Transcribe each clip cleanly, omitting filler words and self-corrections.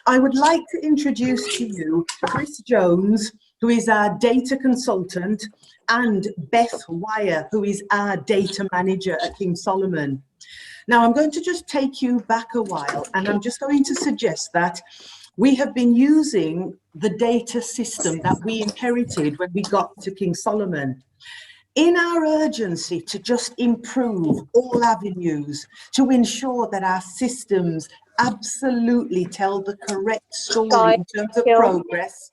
I would like to introduce to you Chris Jones, who is our data consultant, and Beth Wire, who is our data manager at King Solomon. Now, I'm going to just take you back a while, and I'm just going to suggest that we have been using the data system that we inherited when we got to King Solomon. In our urgency to just improve all avenues, to ensure that our systems absolutely tell the correct story in terms of progress,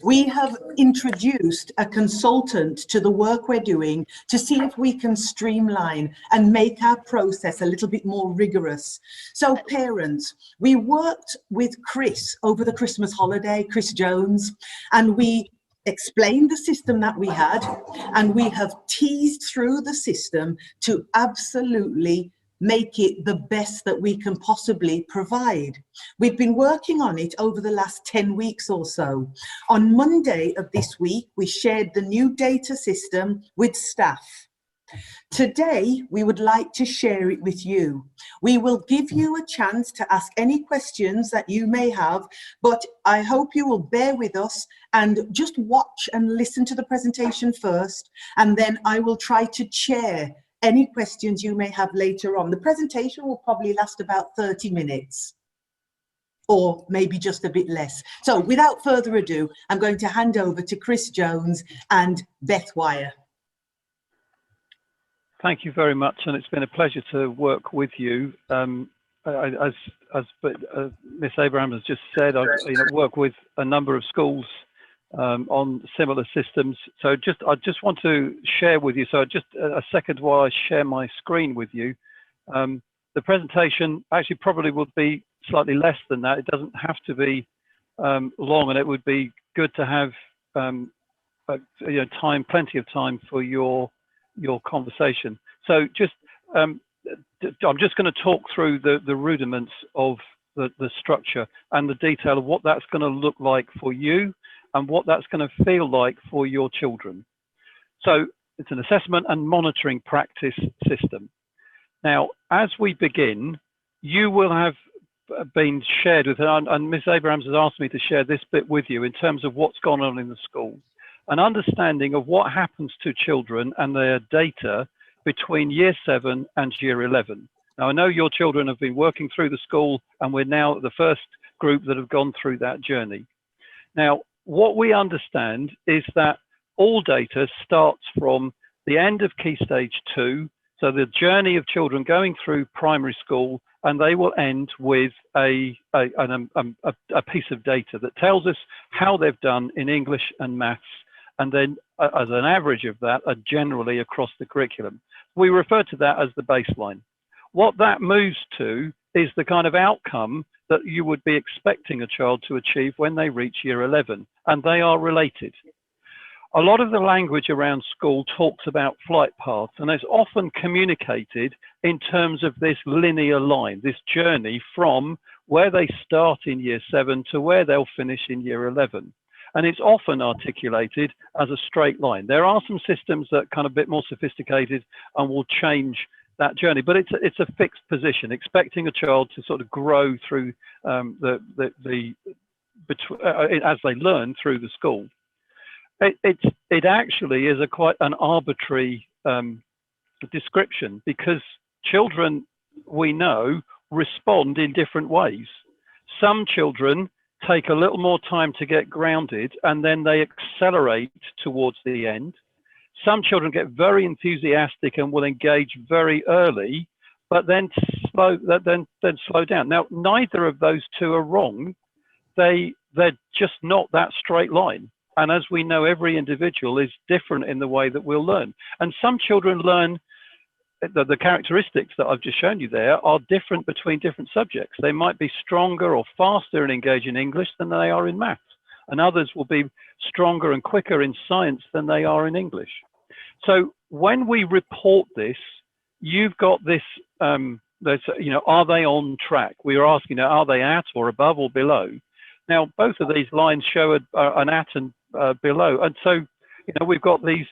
we have introduced a consultant to the work we're doing to see if we can streamline and make our process a little bit more rigorous. So parents, we worked with Chris over the Christmas holiday, Chris Jones, and we explained the system that we had, and we have teased through the system to absolutely make it the best that we can possibly provide. We've been working on it over the last 10 weeks or so. On Monday of this week, we shared the new data system with staff. Today, we would like to share it with you. We will give you a chance to ask any questions that you may have, but I hope you will bear with us and just watch and listen to the presentation first, and then I will try to chair any questions you may have later on. The presentation will probably last about 30 minutes. Or maybe just a bit less. So without further ado, I'm going to hand over to Chris Jones and Beth Wire. Thank you very much, and it's been a pleasure to work with you. As Miss Abraham has just said, I've worked with a number of schools on similar systems. So I just want to share with you. So just a second while I share my screen with you. The presentation actually probably would be slightly less than that. It doesn't have to be long, and it would be good to have plenty of time for your conversation. So just I'm just going to talk through the rudiments of the structure and the detail of what that's going to look like for you and what that's going to feel like for your children. So it's an assessment and monitoring practice system. Now, as we begin, you will have been shared with, and Ms. Abrahams has asked me to share this bit with you in terms of what's gone on in the school, an understanding of what happens to children and their data between year 7 and year 11. Now, I know your children have been working through the school, and we're now the first group that have gone through that journey. Now, what we understand is that all data starts from the end of Key Stage 2, so the journey of children going through primary school, and they will end with a piece of data that tells us how they've done in English and maths, and then as an average of that are generally across the curriculum. We refer to that as the baseline. What that moves to is the kind of outcome that you would be expecting a child to achieve when they reach year 11, and they are related. A lot of the language around school talks about flight paths, and it's often communicated in terms of this linear line, this journey from where they start in year 7 to where they'll finish in year 11. And it's often articulated as a straight line. There are some systems that are kind of a bit more sophisticated and will change that journey, but it's a fixed position, expecting a child to sort of grow through as they learn through the school. It actually is quite an arbitrary description, because children, we know, respond in different ways. Some children take a little more time to get grounded, and then they accelerate towards the end. Some children get very enthusiastic and will engage very early, but then slow down. Now, neither of those two are wrong. They're just not that straight line. And as we know, every individual is different in the way that we'll learn. And some children learn, the characteristics that I've just shown you there are different between different subjects. They might be stronger or faster and engage in English than they are in maths. And others will be stronger and quicker in science than they are in English. So when we report this, you've got this, are they on track? We are asking, are they at or above or below? Now, both of these lines show an at and below. And so, we've got these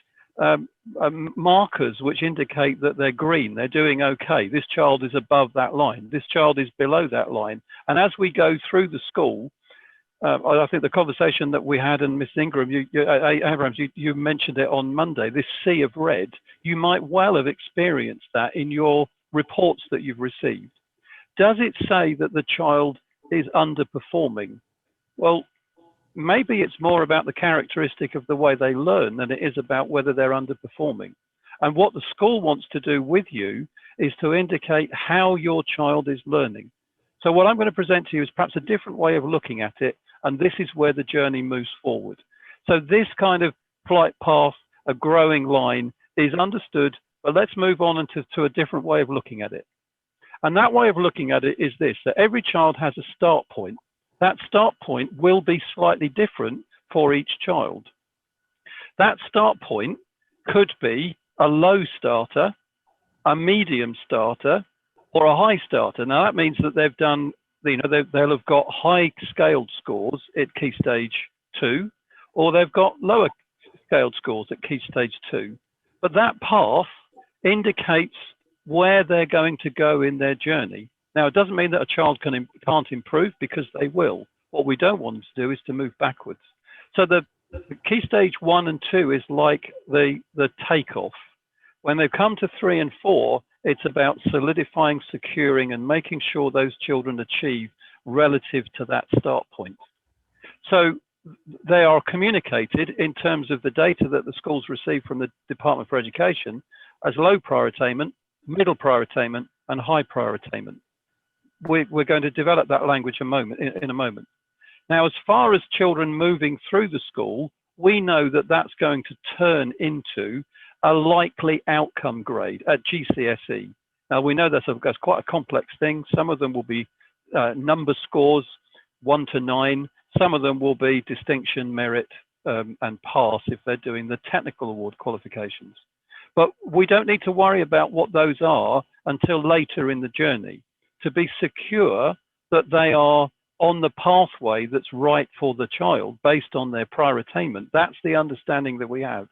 markers which indicate that they're green, they're doing okay. This child is above that line, this child is below that line. And as we go through the school, I think the conversation that we had, and Miss Ingram, Abrams, you mentioned it on Monday, this sea of red, you might well have experienced that in your reports that you've received. Does it say that the child is underperforming? Well, maybe it's more about the characteristic of the way they learn than it is about whether they're underperforming. And what the school wants to do with you is to indicate how your child is learning. So what I'm going to present to you is perhaps a different way of looking at it, and this is where the journey moves forward. So this kind of flight path, a growing line, is understood, but let's move on to a different way of looking at it. And that way of looking at it is this, that every child has a start point. That start point will be slightly different for each child. That start point could be a low starter, a medium starter, or a high starter. Now that means that they've done, they'll have got high scaled scores at Key Stage 2, or they've got lower scaled scores at Key Stage 2. But that path indicates where they're going to go in their journey. Now, it doesn't mean that a child can't improve, because they will. What we don't want them to do is to move backwards. So the Key Stage 1 and 2 is like the takeoff. When they come to 3 and 4, it's about solidifying, securing, and making sure those children achieve relative to that start point. So they are communicated in terms of the data that the schools receive from the Department for Education as low prior attainment, middle prior attainment, and high prior attainment. We're going to develop that language in a moment. Now, as far as children moving through the school, we know that that's going to turn into a likely outcome grade at GCSE. Now, we know that's quite a complex thing. Some of them will be number scores, 1 to 9. Some of them will be distinction, merit, and pass if they're doing the technical award qualifications. But we don't need to worry about what those are until later in the journey, to be secure that they are on the pathway that's right for the child based on their prior attainment. That's the understanding that we have.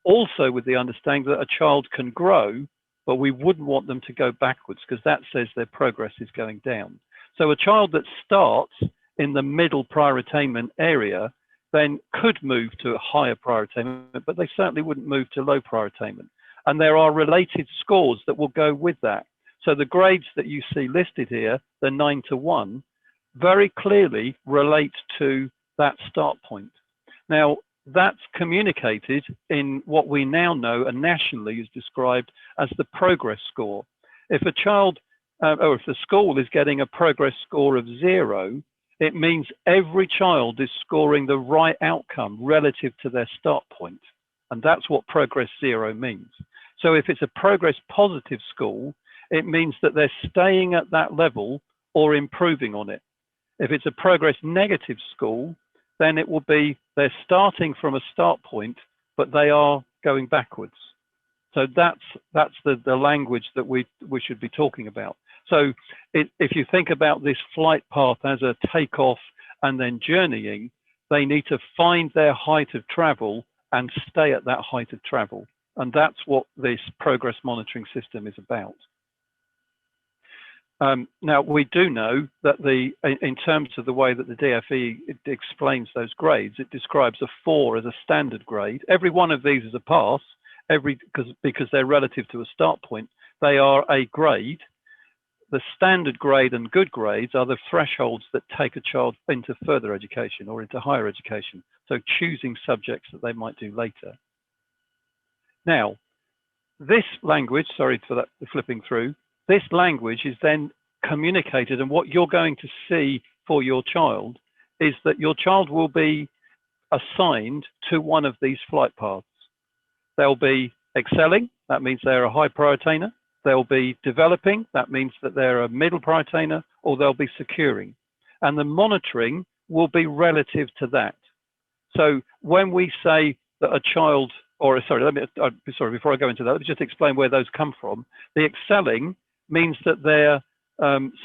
Also with the understanding that a child can grow, but we wouldn't want them to go backwards, because that says their progress is going down. So a child that starts in the middle prior attainment area then could move to a higher prior attainment, but they certainly wouldn't move to low prior attainment. And there are related scores that will go with that. So the grades that you see listed here, the 9 to 1, very clearly relate to that start point. Now, that's communicated in what we now know and nationally is described as the progress score. If a child, or if the school is getting a progress score of 0, it means every child is scoring the right outcome relative to their start point. And that's what progress 0 means. So if it's a progress positive school, it means that they're staying at that level or improving on it. If it's a progress negative school, then it will be they're starting from a start point, but they are going backwards. So that's the language that we should be talking about. So if you think about this flight path as a takeoff and then journeying, they need to find their height of travel and stay at that height of travel. And that's what this progress monitoring system is about. Now, we do know that in terms of the way that the DFE explains those grades, it describes a 4 as a standard grade. Every one of these is a pass, because they're relative to a start point. They are a grade. The standard grade and good grades are the thresholds that take a child into further education or into higher education, so choosing subjects that they might do later. Now, this language, sorry for that flipping through, this language is then communicated, and what you're going to see for your child is that your child will be assigned to one of these flight paths. They'll be excelling, that means they're a high prior attainer. They'll be developing, that means that they're a middle prior attainer, or they'll be securing. And the monitoring will be relative to that. So when we say that a child, or sorry, before I go into that, let me just explain where those come from. The excelling means that their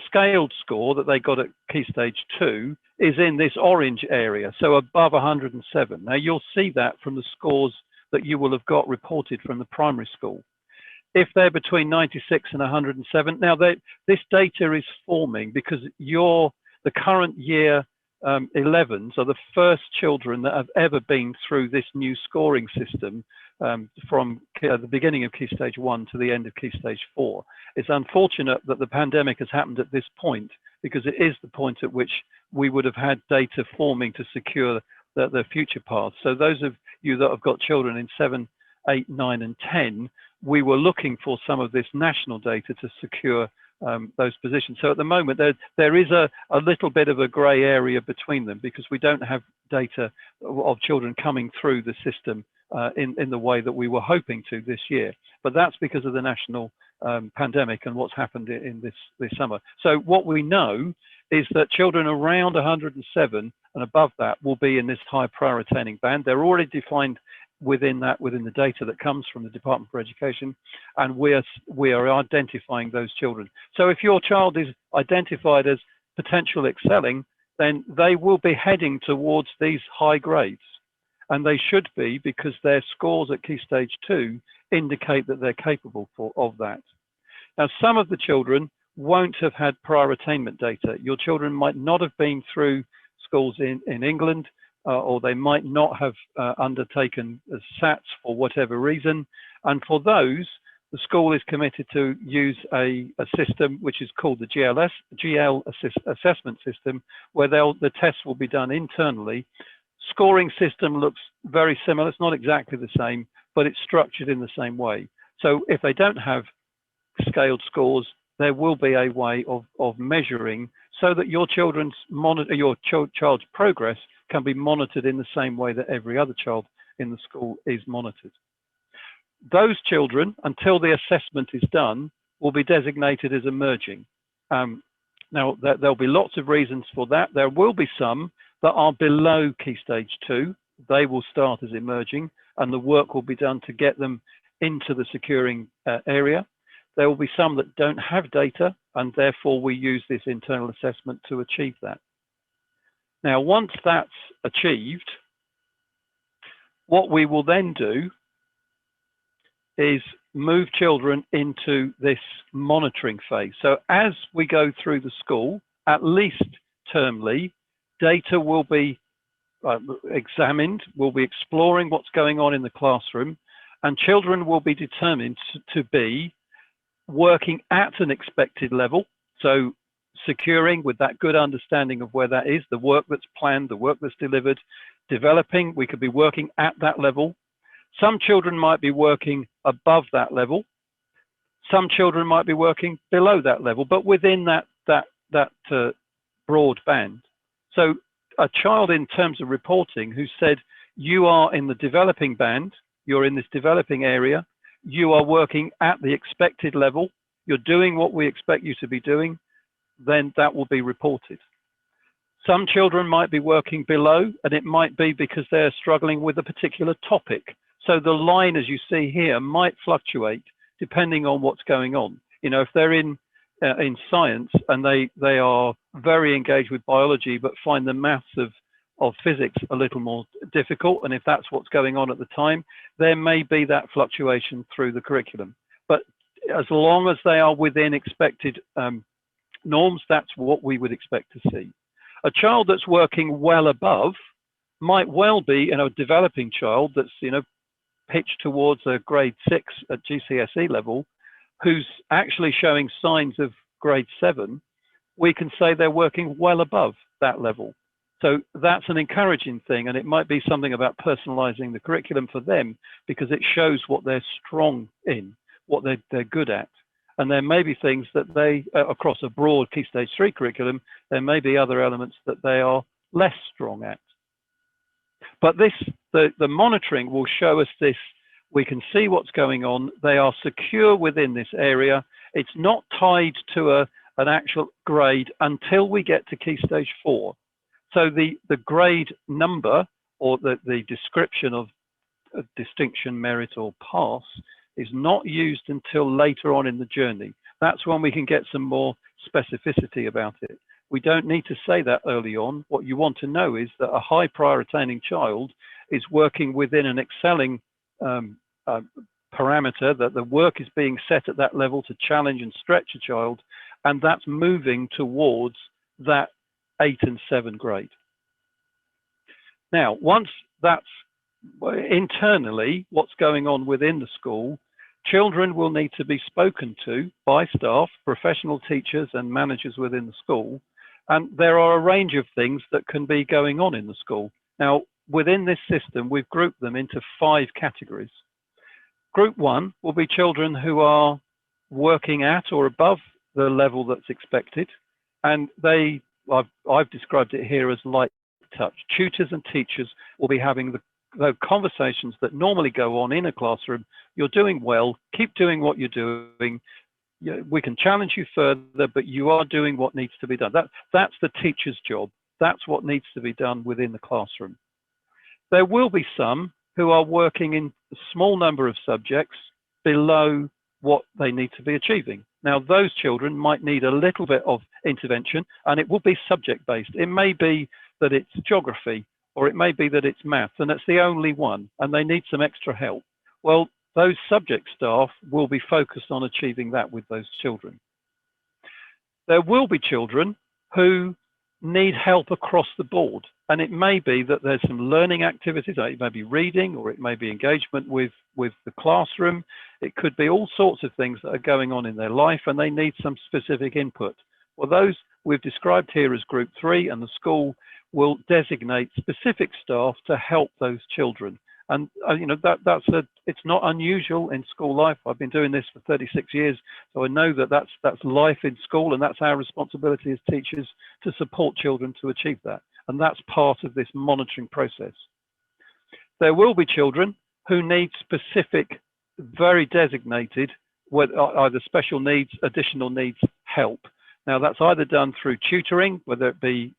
scaled score that they got at Key Stage 2 is in this orange area, so above 107. Now you'll see that from the scores that you will have got reported from the primary school. If they're between 96 and 107, now this data is forming because the current year 11s are the first children that have ever been through this new scoring system from the beginning of Key Stage 1 to the end of Key Stage 4. It's unfortunate that the pandemic has happened at this point because it is the point at which we would have had data forming to secure the future paths. So those of you that have got children in 7, 8, 9 and 10, we were looking for some of this national data to secure those positions. So at the moment, there is a little bit of a grey area between them because we don't have data of children coming through the system in the way that we were hoping to this year. But that's because of the national pandemic and what's happened in this summer. So what we know is that children around 107 and above that will be in this high prior attaining band. They're already defined within the data that comes from the Department for Education, and we are identifying those children. So if your child is identified as potential excelling, then they will be heading towards these high grades, and they should be because their scores at Key Stage 2 indicate that they're capable of that. Now, some of the children won't have had prior attainment data. Your children might not have been through schools in England, or they might not have undertaken SATs for whatever reason. And for those, the school is committed to use a system which is called the GL assessment system, where the tests will be done internally. Scoring system looks very similar. It's not exactly the same, but it's structured in the same way. So if they don't have scaled scores, there will be a way of measuring so that your child's progress can be monitored in the same way that every other child in the school is monitored. Those children, until the assessment is done, will be designated as emerging. Now, there'll be lots of reasons for that. There will be some that are below Key Stage 2. They will start as emerging, and the work will be done to get them into the securing area. There will be some that don't have data, and therefore we use this internal assessment to achieve that. Now, once that's achieved, what we will then do is move children into this monitoring phase. So as we go through the school, at least termly, data will be examined, we'll be exploring what's going on in the classroom, and children will be determined to be working at an expected level. So securing with that good understanding of where that is, the work that's planned, the work that's delivered, developing, we could be working at that level. Some children might be working above that level. Some children might be working below that level, but within that broad band. So a child in terms of reporting who said, you are in the developing band, you're in this developing area, you are working at the expected level, you're doing what we expect you to be doing, then that will be reported. Some children might be working below, and it might be because they're struggling with a particular topic. So the line, as you see here, might fluctuate depending on what's going on. You know, if they're in science and they are very engaged with biology, but find the maths of physics a little more difficult, and if that's what's going on at the time, there may be that fluctuation through the curriculum. But as long as they are within expected norms, that's what we would expect to see. A child that's working well above might well be, a developing child that's, pitched towards a grade 6 at GCSE level, who's actually showing signs of grade 7. We can say they're working well above that level. So that's an encouraging thing, and it might be something about personalizing the curriculum for them because it shows what they're strong in, what they're good at. And there may be things that they, across a broad Key Stage 3 curriculum, there may be other elements that they are less strong at. But the monitoring will show us this. We can see what's going on. They are secure within this area. It's not tied to an actual grade until we get to Key Stage 4. So the grade number or the description of distinction, merit, or pass is not used until later on in the journey. That's when we can get some more specificity about it. We don't need to say that early on. What you want to know is that a high prior attaining child is working within an excelling parameter, that the work is being set at that level to challenge and stretch a child, and that's moving towards that 8 and 7 grade. Now, once that's internally what's going on within the school, children will need to be spoken to by staff, professional teachers and managers within the school. And there are a range of things that can be going on in the school. Now, within this system, we've grouped them into 5 categories. Group 1 will be children who are working at or above the level that's expected. And I've described it here as light touch. Tutors and teachers will be having the conversations that normally go on in a classroom. You're doing well, keep doing what you're doing. We can challenge you further, but you are doing what needs to be done. That's the teacher's job. That's what needs to be done within the classroom. There will be some who are working in a small number of subjects below what they need to be achieving. Now, those children might need a little bit of intervention, and it will be subject-based. It may be that it's geography, or it may be that it's maths, and it's the only one, and they need some extra help. Well, those subject staff will be focused on achieving that with those children. There will be children who need help across the board, and it may be that there's some learning activities. It may be reading, or it may be engagement with the classroom. It could be all sorts of things that are going on in their life, and they need some specific input. Well, those we've described here as group 3, and the school will designate specific staff to help those children. And you know, it's not unusual in school life. I've been doing this for 36 years, so I know that that's life in school, and that's our responsibility as teachers to support children to achieve that. And that's part of this monitoring process. There will be children who need specific, very designated, either special needs, additional needs help. Now, that's either done through tutoring, whether it be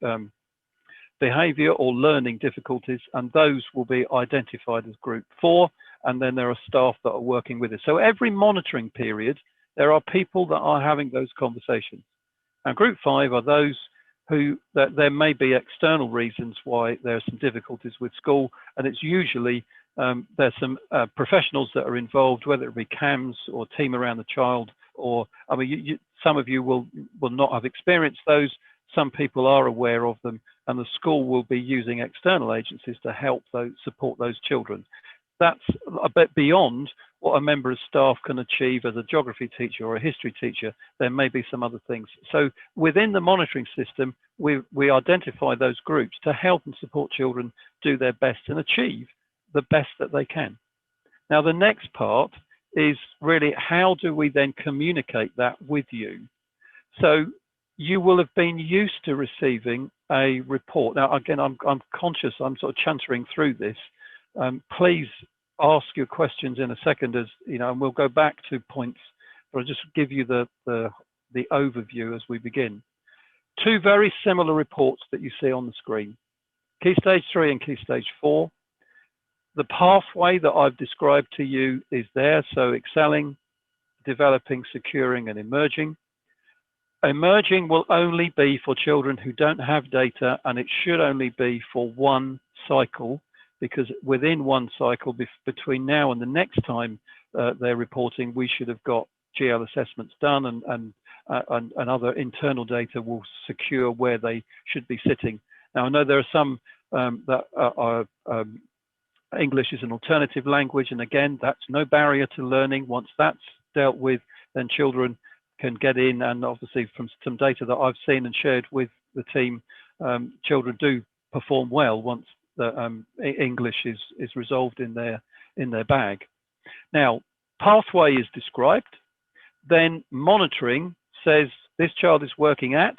behavior or learning difficulties, and those will be identified as group 4, and then there are staff that are working with it. So every monitoring period, there are people that are having those conversations. And group 5 are those who, that there may be external reasons why there are some difficulties with school, and it's usually there's some professionals that are involved, whether it be CAMS or Team Around the Child, or I mean, some of you will not have experienced those. Some people are aware of them, and the school will be using external agencies to help support those children. That's a bit beyond what a member of staff can achieve as a geography teacher or a history teacher. There may be some other things. So within the monitoring system, we identify those groups to help and support children do their best and achieve the best that they can. Now, the next part is really, how do we then communicate that with you? So you will have been used to receiving a report. Now, again, I'm conscious, I'm sort of chuntering through this. Please ask your questions in a second, as you know, and we'll go back to points, but I'll just give you the overview as we begin. 2 very similar reports that you see on the screen, Key Stage 3 and Key Stage 4. The pathway that I've described to you is there, so excelling, developing, securing, and emerging. Emerging will only be for children who don't have data, and it should only be for 1 cycle, because within 1 cycle, between now and the next time they're reporting, we should have got GL assessments done, and other internal data will secure where they should be sitting. Now, I know there are some that are English is an alternative language, and again, that's no barrier to learning. Once that's dealt with, then children can get in, and obviously from some data that I've seen and shared with the team, children do perform well once the English is resolved in their bag. Now, pathway is described, then monitoring says this child is working at,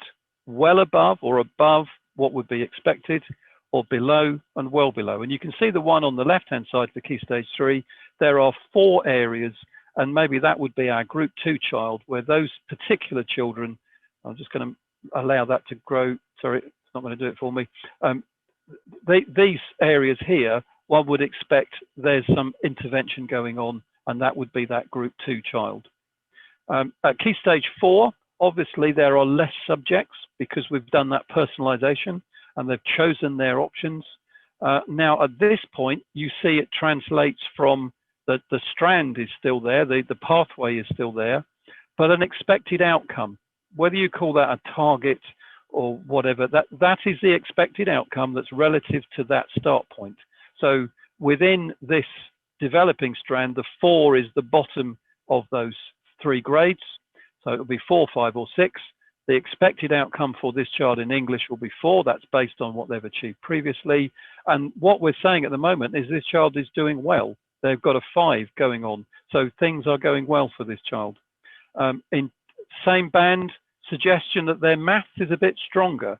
well above or above what would be expected, or below and well below. And you can see the one on the left-hand side for Key Stage 3, there are 4 areas, and maybe that would be our Group 2 child, where those particular children, I'm just going to allow that to grow, sorry, it's not going to do it for me. These areas here, one would expect there's some intervention going on, and that would be that Group 2 child. At Key Stage 4, obviously there are less subjects because we've done that personalisation, and they've chosen their options. Now, at this point, you see it translates from that the strand is still there, the pathway is still there, but an expected outcome, whether you call that a target or whatever, that is the expected outcome that's relative to that start point. So within this developing strand, the 4 is the bottom of those 3 grades. So it'll be 4, 5, or 6. The expected outcome for this child in English will be 4. That's based on what they've achieved previously. And what we're saying at the moment is this child is doing well. They've got a 5 going on. So things are going well for this child. In same band, suggestion that their maths is a bit stronger.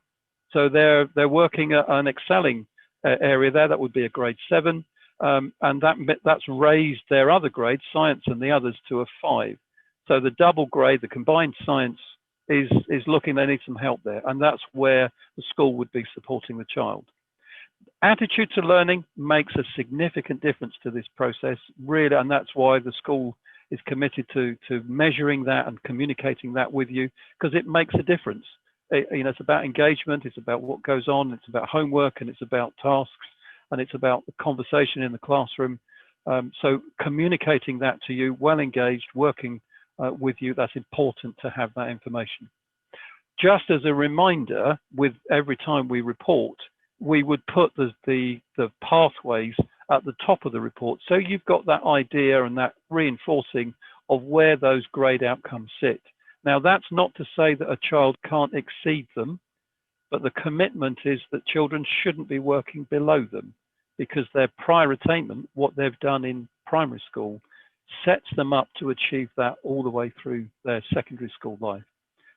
So they're working at an excelling area there. That would be a grade 7. And that's raised their other grades, science and the others, to a 5. So the double grade, the combined science, is looking, they need some help there. And that's where the school would be supporting the child. Attitude to learning makes a significant difference to this process, really, and that's why the school is committed to measuring that and communicating that with you, because it makes a difference. It's about engagement, it's about what goes on, it's about homework, and it's about tasks, and it's about the conversation in the classroom. So communicating that to you, well engaged, working with you, that's important to have that information. Just as a reminder, with every time we report, we would put the pathways at the top of the report, so you've got that idea and that reinforcing of where those grade outcomes sit. Now, that's not to say that a child can't exceed them, but the commitment is that children shouldn't be working below them, because their prior attainment, what they've done in primary school, sets them up to achieve that all the way through their secondary school life.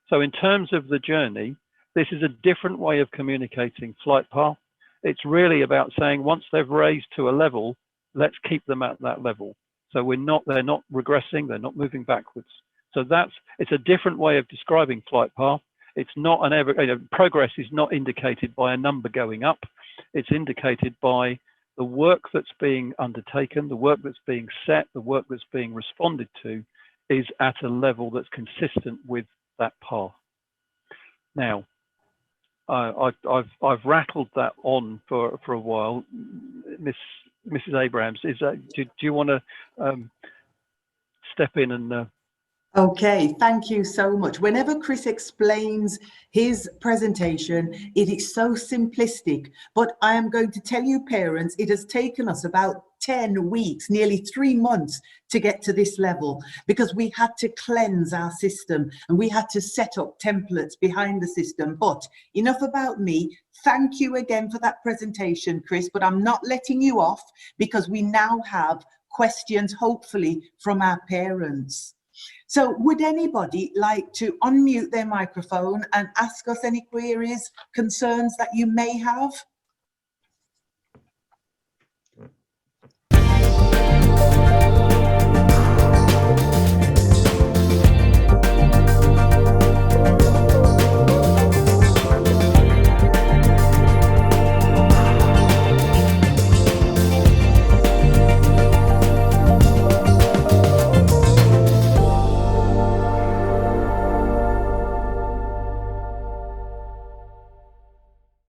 So in terms of the journey, this is a different way of communicating flight path. It's really about saying, once they've raised to a level, let's keep them at that level. So they're not regressing, they're not moving backwards. So it's a different way of describing flight path. It's not progress is not indicated by a number going up. It's indicated by the work that's being undertaken, the work that's being set, the work that's being responded to is at a level that's consistent with that path. Now, I've rattled that on for a while. Mrs. Abrahams, do you want to step in and? Okay, thank you so much. Whenever Chris explains his presentation, it is so simplistic, but I am going to tell you parents, it has taken us about 10 weeks, nearly 3 months to get to this level, because we had to cleanse our system and we had to set up templates behind the system. But enough about me. Thank you again for that presentation, Chris, but I'm not letting you off, because we now have questions, hopefully, from our parents. So would anybody like to unmute their microphone and ask us any queries, concerns that you may have?